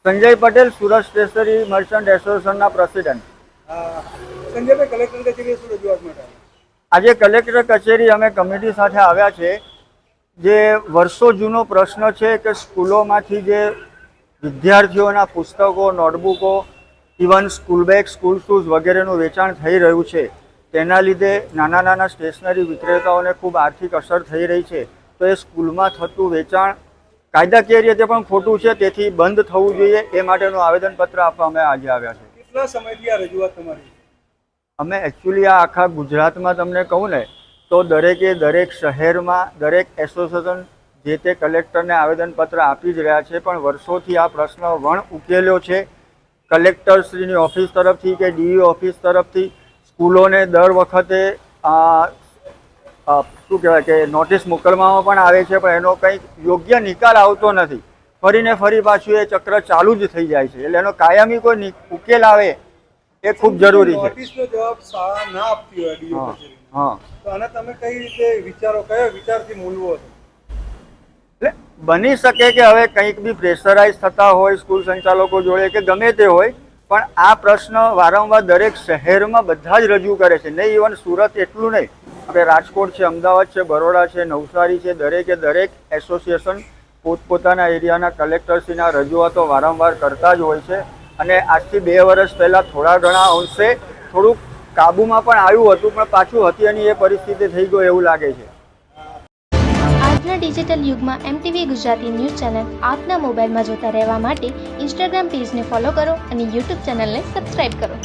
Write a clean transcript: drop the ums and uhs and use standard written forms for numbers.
Sanjay Patel, Surat stationary merchant એસોસિએશનના president. સંજયભાઈ, collector કચેરીએ શું રજૂઆત માટે આજે કલેક્ટર કચેરી અમે કમિટી સાથે આવ્યા છે. જે વર્ષો જૂનો પ્રશ્ન છે કે સ્કૂલોમાંથી જે વિદ્યાર્થીઓના પુસ્તકો, નોટબુકો, even school bag, school shoes વગેરેનું વેચાણ થઈ રહ્યું છે. તેના લીધે નાના નાના સ્ટેશનરી વિક્રેતાઓને ખૂબ આર્થિક અસર થઈ રહી છે. તો એ સ્કૂલમાં થતું વેચાણ કાયદાકીય રીતે પણ ખોટું છે, તેથી બંધ થવું જોઈએ. એ માટેનું આવેદનપત્ર આપવા અમે આજે આવ્યા છે. કેટલા સમયથી આ રજૂઆત તમારી? અમે એકચ્યુઅલી આ આખા ગુજરાતમાં તમને કહું ને તો દરેક શહેરમાં દરેક એસોસિએશન જે તે કલેક્ટરને આવેદનપત્ર આપી જ રહ્યા છે, પણ વર્ષોથી આ પ્રશ્ન વણ ઉકેલ્યો છે. કલેક્ટરશ્રીની ઓફિસ તરફથી કે ડીઈઓ ઓફિસ તરફથી સ્કૂલોને દર વખતે શું કહેવાય કે નોટિસ મોકલવામાં પણ આવે છે, પણ એનો કંઈક યોગ્ય નિકાલ આવતો નથી. ફરીને ફરી પાછું એ ચક્ર ચાલુ જ થઈ જાય છે. એટલે એનો કાયમી કોઈ ઉકેલ આવે એ ખૂબ જરૂરી છે. નોટિસનો જવાબ શાળા ના આપતી હોય ડીઓ કચેરી, હા, તો આને તમે કઈ રીતે વિચારો, કયો વિચારથી મૂલવો હતો? એટલે બની શકે કે હવે કંઈક બી પ્રેશરાઇઝ થતા હોય સ્કૂલ સંચાલકો જોડે કે ગમે તે હોય, પણ આ પ્રશ્ન વારંવાર દરેક શહેરમાં બધા જ રજૂ કરે છે. નહીં ઇવન સુરત એટલું નહીં, આપણે રાજકોટ છે, અમદાવાદ છે, બરોડા છે, નવસારી છે, દરેક એસોસિએશન પોતપોતાના એરિયાના કલેક્ટરશ્રીના રજૂઆતો વારંવાર કરતા જ હોય છે. અને આજથી 2 વર્ષ પહેલાં થોડા ઘણા અંશે થોડુંક કાબૂમાં પણ આવ્યું હતું, પણ પાછું હત્યાની એ પરિસ્થિતિ થઈ ગઈ એવું લાગે છે. આજના ડિજિટલ યુગમાં MTV ગુજરાતી ન્યૂઝ ચેનલ આપના મોબાઈલમાં જોતા રહેવા માટે ઇન્સ્ટાગ્રામ પેજને ફોલો કરો અને યુટ્યુબ ચેનલને સબસ્ક્રાઇબ કરો.